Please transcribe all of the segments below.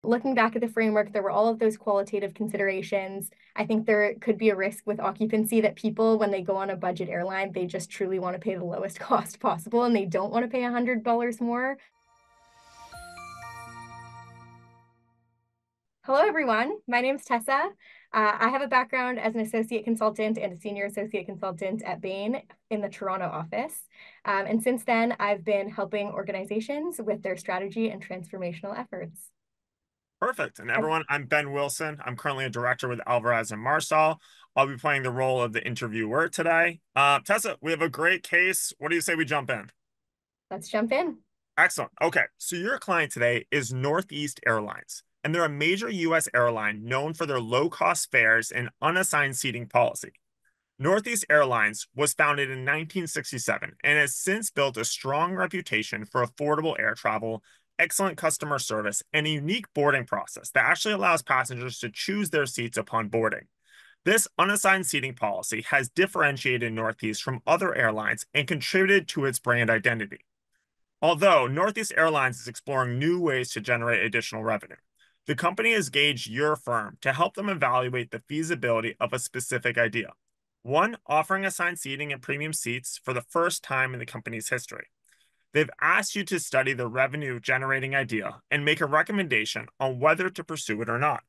looking back at the framework, there were all of those qualitative considerations. I think there could be a risk with occupancy that people, when they go on a budget airline, they just truly want to pay the lowest cost possible and they don't want to pay $100 more. Hello, everyone. My name's Tessa. I have a background as an associate consultant and a senior associate consultant at Bain in the Toronto office. And since then, I've been helping organizations with their strategy and transformational efforts. Perfect. And everyone, I'm Ben Wilson. I'm currently a director with Alvarez and Marsal. I'll be playing the role of the interviewer today. Tessa, we have a great case. What do you say we jump in? Let's jump in. Excellent. Okay, so your client today is Northeast Airlines, and they're a major U.S. airline known for their low-cost fares and unassigned seating policy. Northeast Airlines was founded in 1967 and has since built a strong reputation for affordable air travel, excellent customer service, and a unique boarding process that actually allows passengers to choose their seats upon boarding. This unassigned seating policy has differentiated Northeast from other airlines and contributed to its brand identity. Although Northeast Airlines is exploring new ways to generate additional revenue, the company has gauged your firm to help them evaluate the feasibility of a specific idea. One, offering assigned seating and premium seats for the first time in the company's history. They've asked you to study the revenue generating idea and make a recommendation on whether to pursue it or not.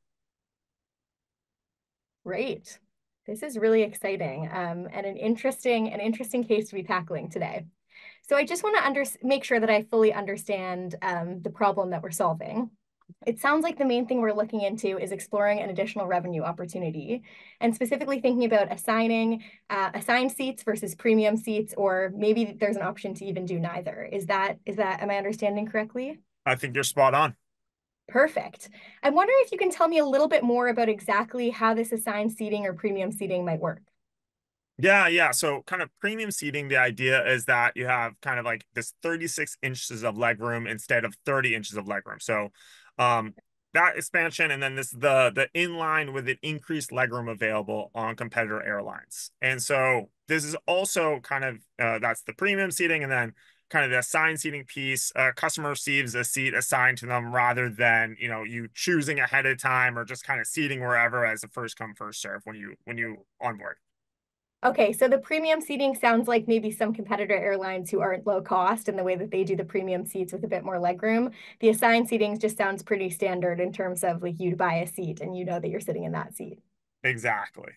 Great. This is really exciting and an interesting case to be tackling today. So I just want to make sure that I fully understand the problem that we're solving. It sounds like the main thing we're looking into is exploring an additional revenue opportunity and specifically thinking about assigned seats versus premium seats, or maybe there's an option to even do neither. Am I understanding correctly? I think you're spot on. Perfect. I'm wondering if you can tell me a little bit more about exactly how this assigned seating or premium seating might work. Yeah. So kind of premium seating, the idea is that you have kind of like this 36 inches of legroom instead of 30 inches of legroom. So that expansion, and then the inline with an increased legroom available on competitor airlines. And so this is also kind of that's the premium seating, and then kind of the assigned seating piece. Customer receives a seat assigned to them rather than you choosing ahead of time or just kind of seating wherever as a first come first serve when you onboard. Okay, so the premium seating sounds like maybe some competitor airlines who aren't low cost and the way that they do the premium seats with a bit more legroom. The assigned seating just sounds pretty standard in terms of like you'd buy a seat and you know that you're sitting in that seat. Exactly.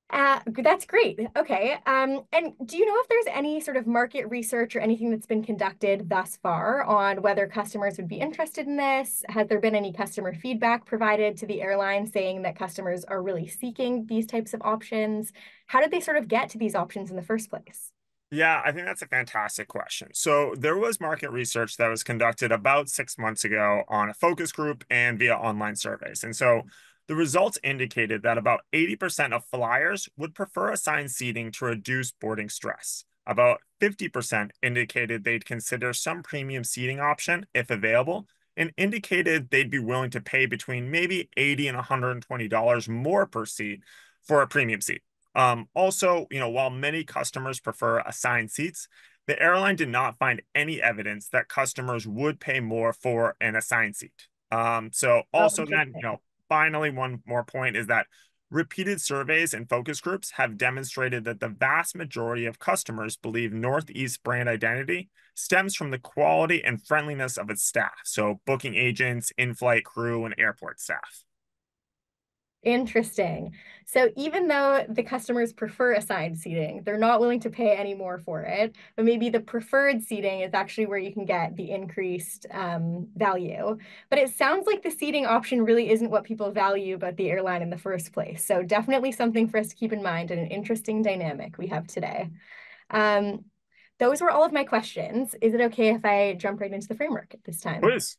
That's great. Okay. And do you know if there's any sort of market research or anything that's been conducted thus far on whether customers would be interested in this? Has there been any customer feedback provided to the airline saying that customers are really seeking these types of options? How did they sort of get to these options in the first place? Yeah, I think that's a fantastic question. So there was market research that was conducted about 6 months ago on a focus group and via online surveys. And so the results indicated that about 80% of flyers would prefer assigned seating to reduce boarding stress. About 50% indicated they'd consider some premium seating option if available, and indicated they'd be willing to pay between maybe $80 and $120 more per seat for a premium seat. Also, while many customers prefer assigned seats, the airline did not find any evidence that customers would pay more for an assigned seat. So Oh, also then, interesting. finally, one more point is that repeated surveys and focus groups have demonstrated that the vast majority of customers believe Northeast brand identity stems from the quality and friendliness of its staff. So booking agents, in-flight crew, and airport staff. Interesting. So even though the customers prefer assigned seating, they're not willing to pay any more for it, but maybe the preferred seating is actually where you can get the increased value. But it sounds like the seating option really isn't what people value about the airline in the first place. So definitely something for us to keep in mind and an interesting dynamic we have today. Um, those were all of my questions. Is it okay if I jump right into the framework at this time? Please.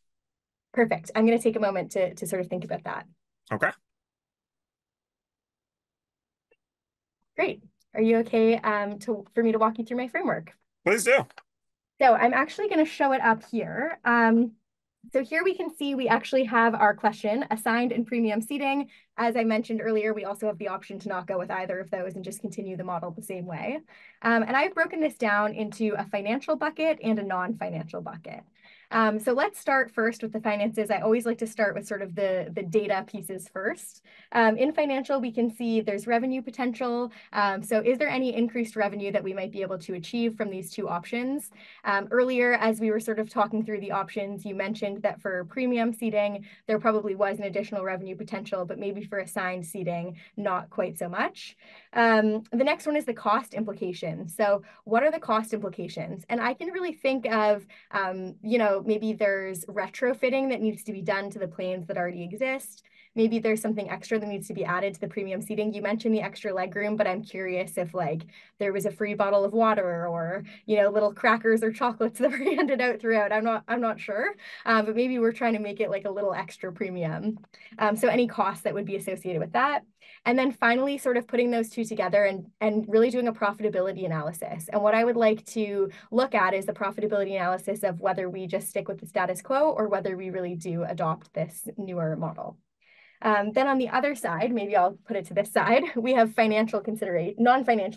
Perfect. I'm going to take a moment to sort of think about that. Okay. Great. Are you okay for me to walk you through my framework? Please do. So I'm actually going to show it up here. So here we can see we actually have our question, assigned and premium seating. As I mentioned earlier, we also have the option to not go with either of those and just continue the model the same way. And I've broken this down into a financial bucket and a non-financial bucket. So let's start first with the finances. I always like to start with sort of the data pieces first. In financial, we can see there's revenue potential. So is there any increased revenue that we might be able to achieve from these two options? Earlier, as we were sort of talking through the options, you mentioned that for premium seating, there probably was an additional revenue potential, but maybe for assigned seating, not quite so much. The next one is the cost implications. So what are the cost implications? And I can really think of, maybe there's retrofitting that needs to be done to the planes that already exist. Maybe there's something extra that needs to be added to the premium seating. You mentioned the extra legroom, but I'm curious if like there was a free bottle of water or, little crackers or chocolates that were handed out throughout. I'm not sure. But maybe we're trying to make it like a little extra premium. So any costs that would be associated with that. And then finally, sort of putting those two together and really doing a profitability analysis. And what I would like to look at is the profitability analysis of whether we just stick with the status quo or whether we really do adopt this newer model. Then on the other side, maybe I'll put it to this side, we have non-financial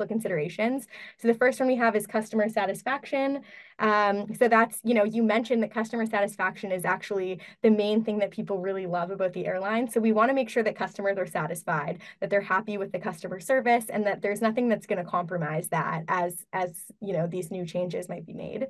considerations. So the first one we have is customer satisfaction. So that's, you mentioned that customer satisfaction is actually the main thing that people really love about the airline. So we want to make sure that customers are satisfied, that they're happy with the customer service, and that there's nothing that's going to compromise that as these new changes might be made.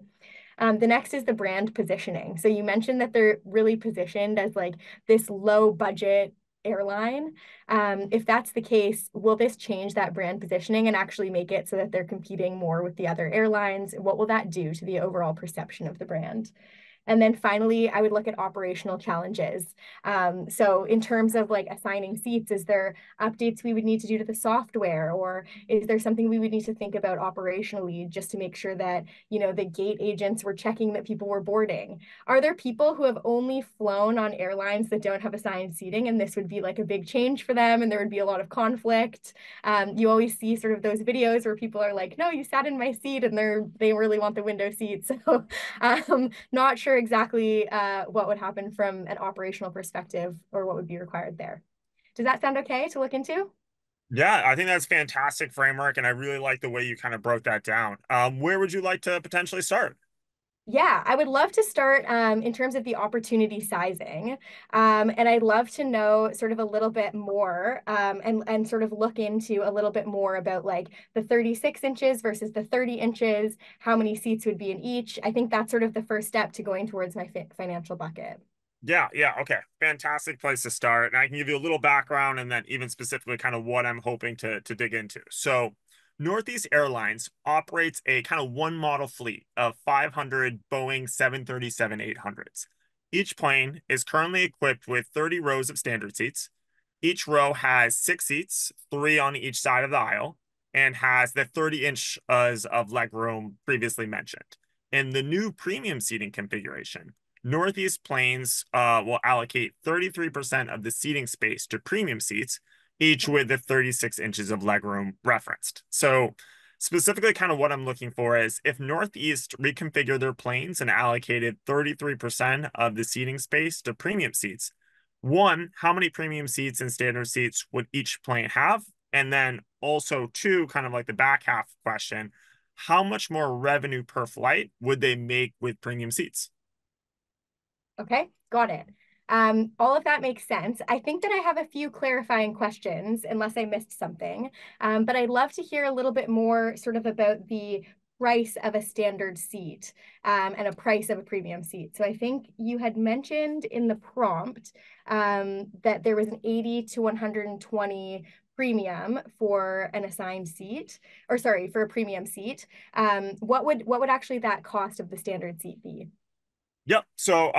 The next is the brand positioning. So you mentioned that they're really positioned as like this low budget airline. If that's the case, will this change that brand positioning and actually make it so that they're competing more with the other airlines? What will that do to the overall perception of the brand? And then finally, I would look at operational challenges. So in terms of like assigning seats, is there updates we would need to do to the software, or is there something we would need to think about operationally just to make sure that, the gate agents were checking that people were boarding? Are there people who have only flown on airlines that don't have assigned seating, and this would be like a big change for them, and there would be a lot of conflict? You always see sort of those videos where people are like, no, you sat in my seat, and they really want the window seat. So not sure exactly what would happen from an operational perspective or what would be required there. Does that sound okay to look into? Yeah, I think that's fantastic framework, and I really like the way you kind of broke that down. Where would you like to potentially start? Yeah, I would love to start in terms of the opportunity sizing. And I'd love to know sort of a little bit more and sort of look into a little bit more about like the 36 inches versus the 30 inches, how many seats would be in each. I think that's sort of the first step to going towards my financial bucket. Yeah, okay. Fantastic place to start. And I can give you a little background and then even specifically kind of what I'm hoping to dig into. So, Northeast Airlines operates a kind of one model fleet of 500 Boeing 737-800s. Each plane is currently equipped with 30 rows of standard seats. Each row has 6 seats, 3 on each side of the aisle, and has the 30-inch of legroom previously mentioned. In the new premium seating configuration, Northeast planes will allocate 33% of the seating space to premium seats, each with the 36 inches of legroom referenced. So, specifically, kind of what I'm looking for is if Northeast reconfigured their planes and allocated 33% of the seating space to premium seats, one, how many premium seats and standard seats would each plane have? And then also, two, kind of like the back half question, how much more revenue per flight would they make with premium seats? Okay, got it. All of that makes sense. I think that I have a few clarifying questions, unless I missed something. But I'd love to hear a little bit more sort of about the price of a standard seat and a price of a premium seat. So I think you had mentioned in the prompt that there was an 80 to 120 premium for an assigned seat, or sorry, for a premium seat. What would actually that cost of the standard seat be? Yep. So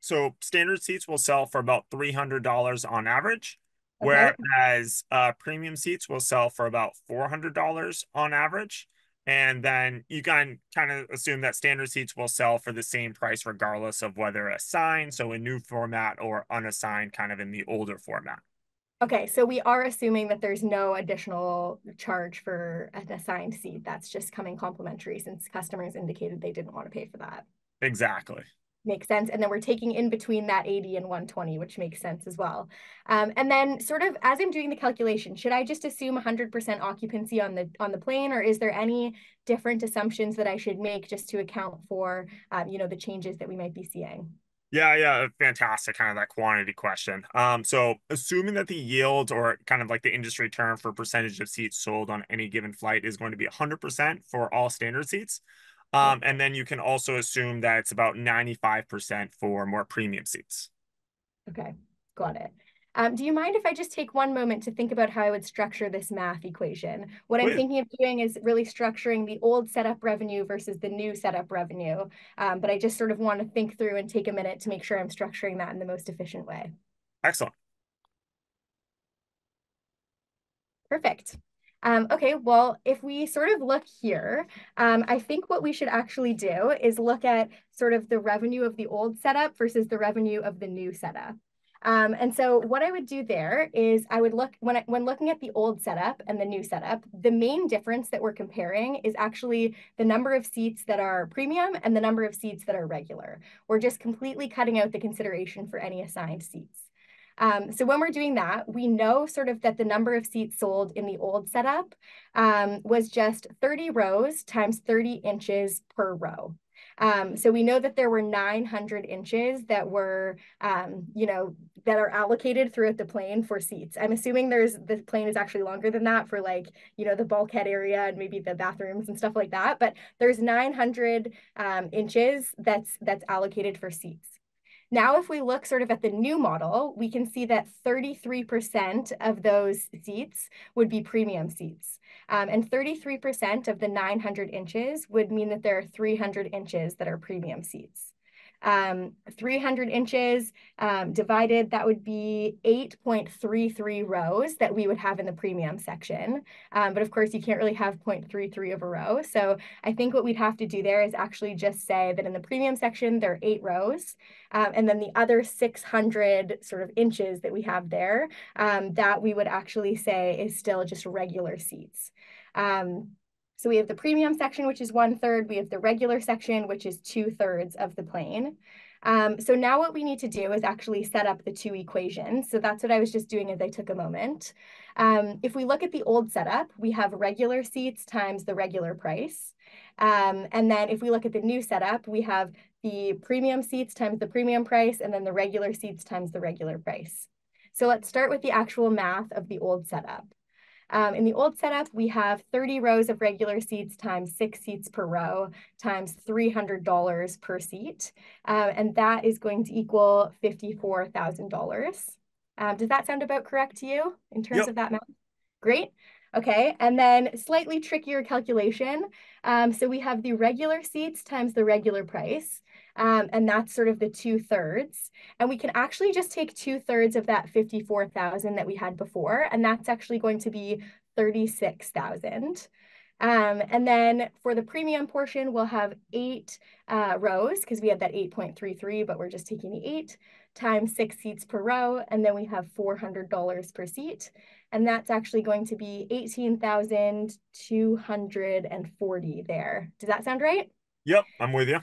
so standard seats will sell for about $300 on average, Okay. whereas premium seats will sell for about $400 on average. And then you can kind of assume that standard seats will sell for the same price regardless of whether assigned, so a new format, or unassigned, kind of in the older format. Okay, so we are assuming that there's no additional charge for an assigned seat. That's just coming complimentary since customers indicated they didn't want to pay for that. Exactly. Makes sense. And then we're taking in between that 80 and 120, which makes sense as well. And then sort of as I'm doing the calculation, should I just assume 100% occupancy on the plane, or is there any different assumptions that I should make just to account for, the changes that we might be seeing? Yeah, fantastic. Kind of that quantity question. So assuming that the yield or kind of like the industry term for percentage of seats sold on any given flight is going to be 100% for all standard seats. Yep. And then you can also assume that it's about 95% for more premium seats. Okay, got it. Do you mind if I just take one moment to think about how I would structure this math equation? What I'm Please. thinking of doing is really structuring the old setup revenue versus the new setup revenue. But I just sort of want to think through and take a minute to make sure I'm structuring that in the most efficient way. Excellent. Perfect. Okay, well, if we sort of look here, I think what we should actually do is look at sort of the revenue of the old setup versus the revenue of the new setup. And so what I would do there is I would look, when looking at the old setup and the new setup, the main difference that we're comparing is actually the number of seats that are premium and the number of seats that are regular. We're just completely cutting out the consideration for any assigned seats. So when we're doing that, we know sort of that the number of seats sold in the old setup was just 30 rows times 30 inches per row. So we know that there were 900 inches that were, that are allocated throughout the plane for seats. I'm assuming the plane is actually longer than that for like, the bulkhead area and maybe the bathrooms and stuff like that. But there's 900 inches that's allocated for seats. Now, if we look sort of at the new model, we can see that 33% of those seats would be premium seats. And 33% of the 900 inches would mean that there are 300 inches that are premium seats. 300 inches divided, that would be 8.33 rows that we would have in the premium section. But of course, you can't really have 0.33 of a row. So I think what we'd have to do there is actually just say that in the premium section, there are 8 rows. And then the other 600 sort of inches that we have there, that we would actually say is still just regular seats. So we have the premium section, which is 1/3. We have the regular section, which is 2/3 of the plane. So now what we need to do is actually set up the two equations. So that's what I was just doing as I took a moment. If we look at the old setup, we have regular seats times the regular price. And then if we look at the new setup, we have the premium seats times the premium price, and then the regular seats times the regular price. So let's start with the actual math of the old setup. In the old setup, we have 30 rows of regular seats times 6 seats per row times $300 per seat. And that is going to equal $54,000. Does that sound about correct to you in terms Yep. of that math? Great. Okay, and then slightly trickier calculation. So we have the regular seats times the regular price. And that's sort of the 2/3. And we can actually just take 2/3 of that 54,000 that we had before, and that's actually going to be 36,000. And then for the premium portion, we'll have 8 rows because we had that 8.33, but we're just taking the 8 times 6 seats per row, and then we have $400 per seat. And that's actually going to be 18,240 there. Does that sound right? Yep, I'm with you.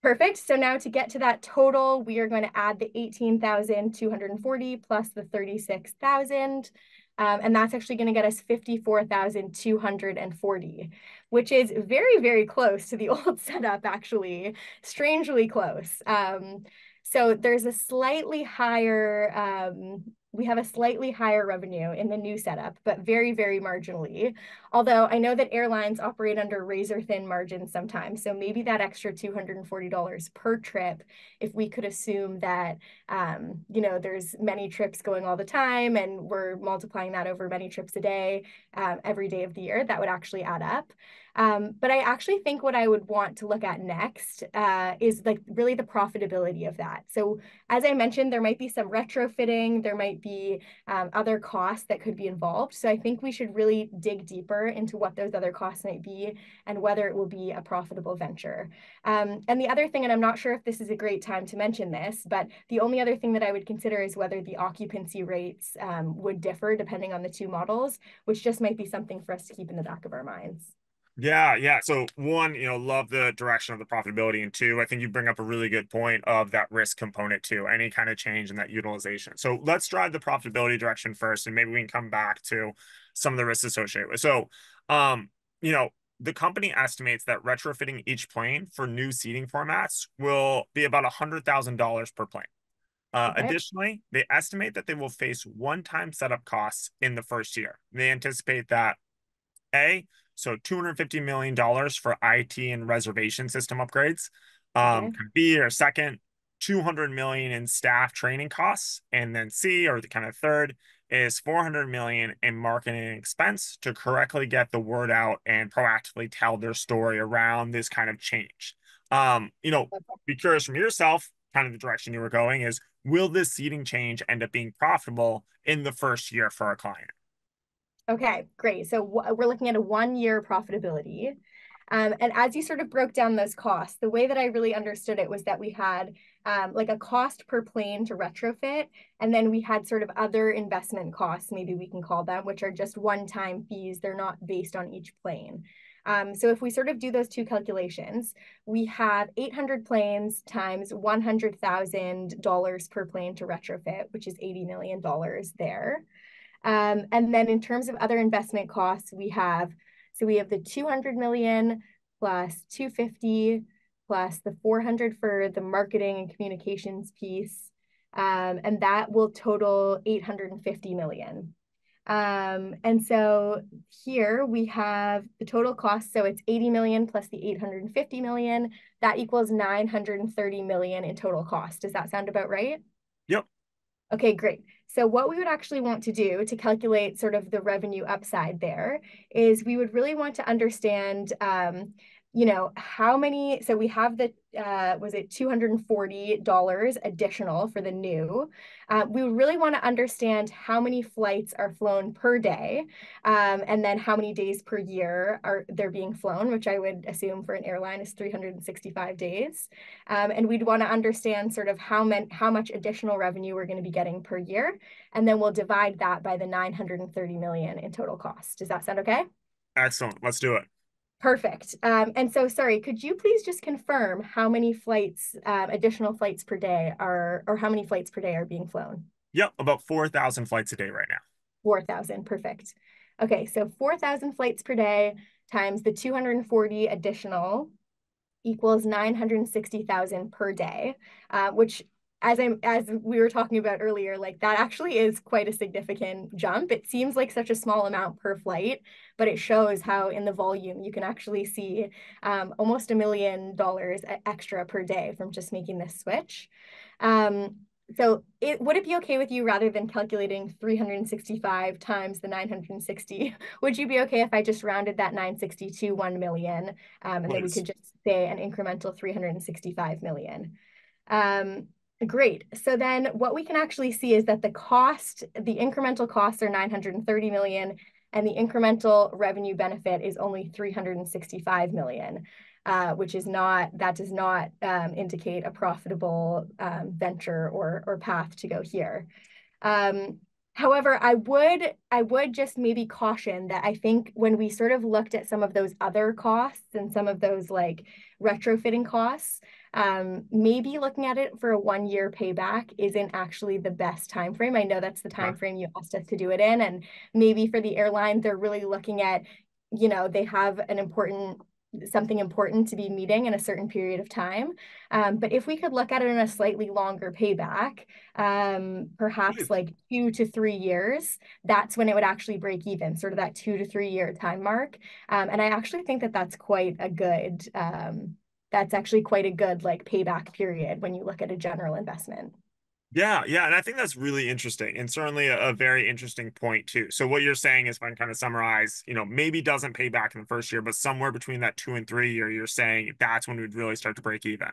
Perfect. So now to get to that total, we are going to add the 18,240 plus the 36,000. And that's actually going to get us 54,240, which is very, very close to the old setup, actually, strangely close. So there's a slightly higher, we have a slightly higher revenue in the new setup, but very, very marginally. Although I know that airlines operate under razor thin margins sometimes. So maybe that extra $240 per trip, if we could assume that, there's many trips going all the time and we're multiplying that over many trips a day, every day of the year, that would actually add up. But I actually think what I would want to look at next is like really the profitability of that. So as I mentioned, there might be some retrofitting, there might be other costs that could be involved. So I think we should really dig deeper into what those other costs might be and whether it will be a profitable venture. And the other thing, and I'm not sure if this is a great time to mention this, but the only other thing that I would consider is whether the occupancy rates would differ depending on the two models, which just might be something for us to keep in the back of our minds. Yeah, yeah. So one, love the direction of the profitability. And two, I think you bring up a really good point of that risk component too, any kind of change in that utilization. So let's drive the profitability direction first, and maybe we can come back to some of the risks associated with. So, um, you know, the company estimates that retrofitting each plane for new seating formats will be about $100,000 per plane. Okay. Additionally, they estimate that they will face one-time setup costs in the first year. They anticipate that a, so $250 million for IT and reservation system upgrades. Okay. B, or second, 200 million in staff training costs. And then C, or the kind of third, is 400 million in marketing expense to correctly get the word out and proactively tell their story around this kind of change. Be curious from yourself, kind of the direction you were going is, will this seating change end up being profitable in the first year for a client? Okay, great. So we're looking at a 1 year profitability. And as you sort of broke down those costs, the way that I really understood it was that we had like a cost per plane to retrofit, and then we had sort of other investment costs, maybe we can call them, which are just one-time fees. They're not based on each plane. So if we sort of do those two calculations, we have 800 planes times $100,000 per plane to retrofit, which is $80 million there. And then in terms of other investment costs, we have the 200 million plus 250 plus the 400 for the marketing and communications piece. And that will total 850 million. And so here we have the total cost. So it's 80 million plus the 850 million. That equals 930 million in total cost. Does that sound about right? Yep. Okay, great. So what we would actually want to do to calculate sort of the revenue upside there is we would really want to understand, how many, so we have the, was it $240 additional for the new. We would really want to understand how many flights are flown per day, and then how many days per year are they're being flown, which I would assume for an airline is 365 days. And we'd want to understand sort of how much additional revenue we're going to be getting per year. And then we'll divide that by the 930 million in total cost. Does that sound okay? Excellent. Let's do it. Perfect. And so, sorry, could you please just confirm how many flights, additional flights per day or how many flights per day are being flown? Yep, about 4,000 flights a day right now. 4,000. Perfect. Okay, so 4,000 flights per day times the 240 additional equals 960,000 per day, which as we were talking about earlier, like that actually is quite a significant jump. It seems like such a small amount per flight, but it shows how in the volume you can actually see almost $1 million extra per day from just making this switch. So would it be okay with you rather than calculating 365 times the 960? Would you be okay if I just rounded that 960 to 1 million, and then we Please. could just say an incremental 365 million? Great. So then what we can actually see is that the incremental costs are 930 million, and the incremental revenue benefit is only 365 million. That does not indicate a profitable venture or path to go here. However, I would just maybe caution that I think when we sort of looked at some of those other costs and some of those like retrofitting costs, maybe looking at it for a 1 year payback isn't actually the best time frame. I know that's the time frame you asked us to do it in, and maybe for the airline, they're really looking at, they have something important to be meeting in a certain period of time. But if we could look at it in a slightly longer payback, perhaps Please. like 2 to 3 years, that's when it would actually break even, sort of that 2 to 3 year time mark. And I actually think that that's actually quite a good like payback period when you look at a general investment. Yeah, yeah, and I think that's really interesting and certainly a very interesting point too. So what you're saying is, if I can kind of summarize, maybe doesn't pay back in the first year, but somewhere between that 2 and 3 year, you're saying that's when we'd really start to break even.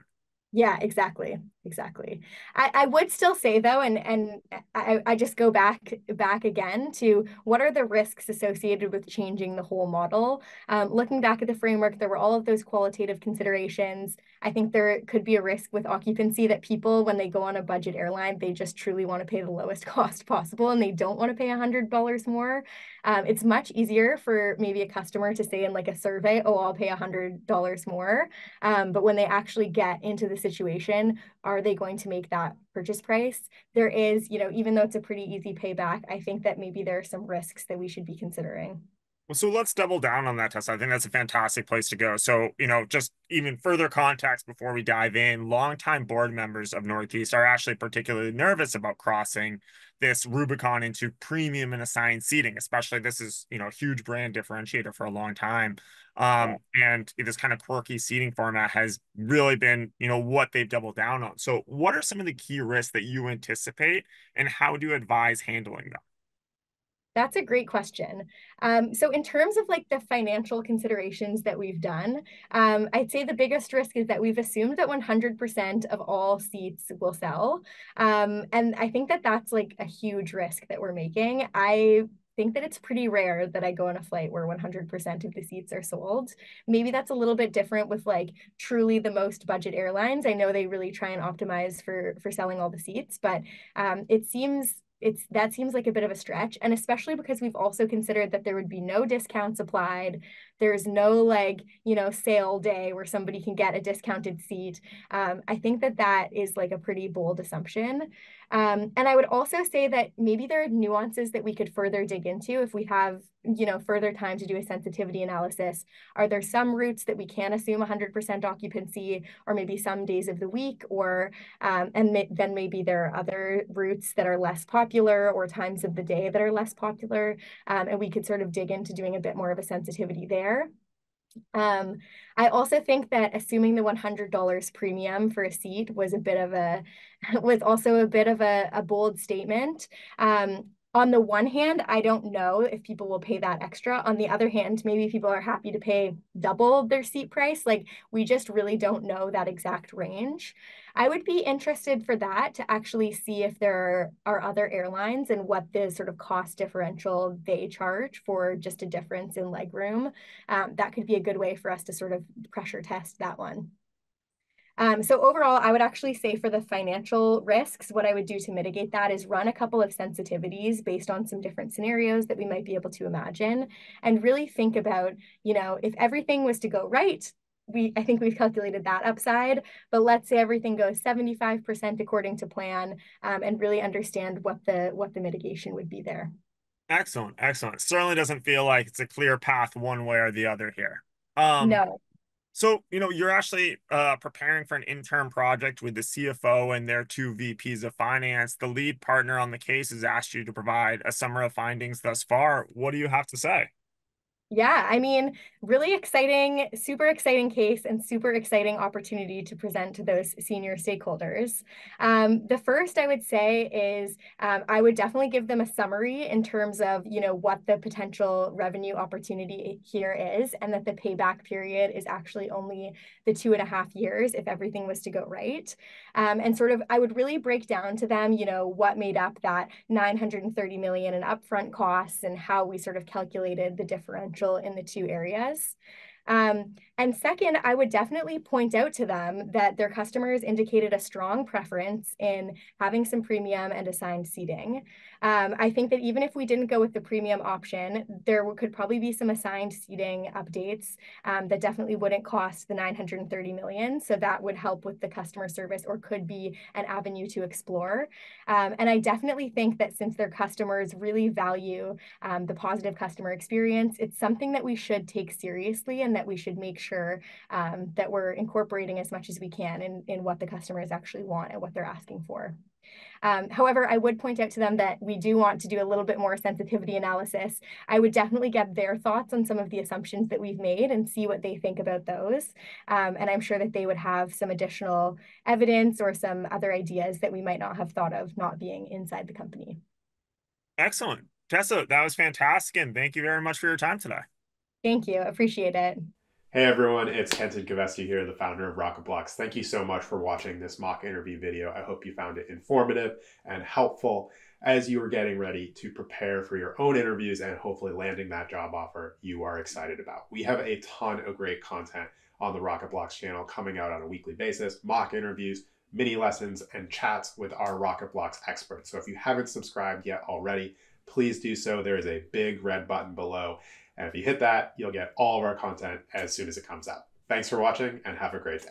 Yeah, exactly. Exactly. I would still say though, and I just go back again to what are the risks associated with changing the whole model. Looking back at the framework, there were all of those qualitative considerations. I think there could be a risk with occupancy that people, when they go on a budget airline, they just truly want to pay the lowest cost possible and they don't want to pay $100 more. It's much easier for maybe a customer to say in like a survey, oh, I'll pay $100 more. But when they actually get into the situation, are they going to make that purchase price? There is, even though it's a pretty easy payback, I think that maybe there are some risks that we should be considering. Well, so let's double down on that, Tessa. I think that's a fantastic place to go. So, just even further context before we dive in, longtime board members of Northeast are actually particularly nervous about crossing this Rubicon into premium and assigned seating, especially this is, a huge brand differentiator for a long time. And this kind of quirky seating format has really been, what they've doubled down on. So what are some of the key risks that you anticipate and how do you advise handling them? That's a great question. So in terms of like the financial considerations that we've done, I'd say the biggest risk is that we've assumed that 100% of all seats will sell. And I think that that's like a huge risk that we're making. I think that it's pretty rare that I go on a flight where 100% of the seats are sold. Maybe that's a little bit different with like truly the most budget airlines. I know they really try and optimize for selling all the seats, but that seems like a bit of a stretch, and especially because we've also considered that there would be no discounts applied. There's no like sale day where somebody can get a discounted seat. I think that that is like a pretty bold assumption. And I would also say that maybe there are nuances that we could further dig into if we have further time to do a sensitivity analysis. Are there some routes that we can assume 100% occupancy, or maybe some days of the week, or then maybe there are other routes that are less popular or times of the day that are less popular, and we could sort of dig into doing a bit more of a sensitivity there. I also think that assuming the $100 premium for a seat was was also a bit of a bold statement. On the one hand, I don't know if people will pay that extra. On the other hand, maybe people are happy to pay double their seat price. Like, we just really don't know that exact range. I would be interested for that to actually see if there are other airlines and what the sort of cost differential they charge for just a difference in legroom. That could be a good way for us to sort of pressure test that one. So overall, I would actually say for the financial risks, what I would do to mitigate that is run a couple of sensitivities based on some different scenarios that we might be able to imagine, and really think about, if everything was to go right, I think we've calculated that upside, but let's say everything goes 75% according to plan, and really understand what the mitigation would be there. Excellent, excellent. Certainly doesn't feel like it's a clear path one way or the other here. Um, No. So, you're actually preparing for an intern project with the CFO and their two VPs of finance. The lead partner on the case has asked you to provide a summary of findings thus far. What do you have to say? Yeah, I mean, really exciting, super exciting case and super exciting opportunity to present to those senior stakeholders. The first I would say is I would definitely give them a summary in terms of, what the potential revenue opportunity here is, and that the payback period is actually only the 2.5 years if everything was to go right. And sort of, I would really break down to them, what made up that 930 million in upfront costs and how we sort of calculated the differential in the two areas. And second, I would definitely point out to them that their customers indicated a strong preference in having some premium and assigned seating. I think that even if we didn't go with the premium option, there could probably be some assigned seating updates that definitely wouldn't cost the 930 million. So that would help with the customer service, or could be an avenue to explore. And I definitely think that since their customers really value the positive customer experience, it's something that we should take seriously and that we should make sure that we're incorporating as much as we can in what the customers actually want and what they're asking for. However, I would point out to them that we do want to do a little bit more sensitivity analysis. I would definitely get their thoughts on some of the assumptions that we've made and see what they think about those. And I'm sure that they would have some additional evidence or some other ideas that we might not have thought of, not being inside the company. Excellent. Tessa, that was fantastic. And thank you very much for your time today. Thank you. Appreciate it. Hey everyone, it's Kenton Koveski here, the founder of Rocketblocks. Thank you so much for watching this mock interview video. I hope you found it informative and helpful as you are getting ready to prepare for your own interviews and hopefully landing that job offer you are excited about. We have a ton of great content on the Rocketblocks channel coming out on a weekly basis, mock interviews, mini lessons, and chats with our Rocketblocks experts. So if you haven't subscribed yet already, please do so. There is a big red button below. And if you hit that, you'll get all of our content as soon as it comes out. Thanks for watching and have a great day.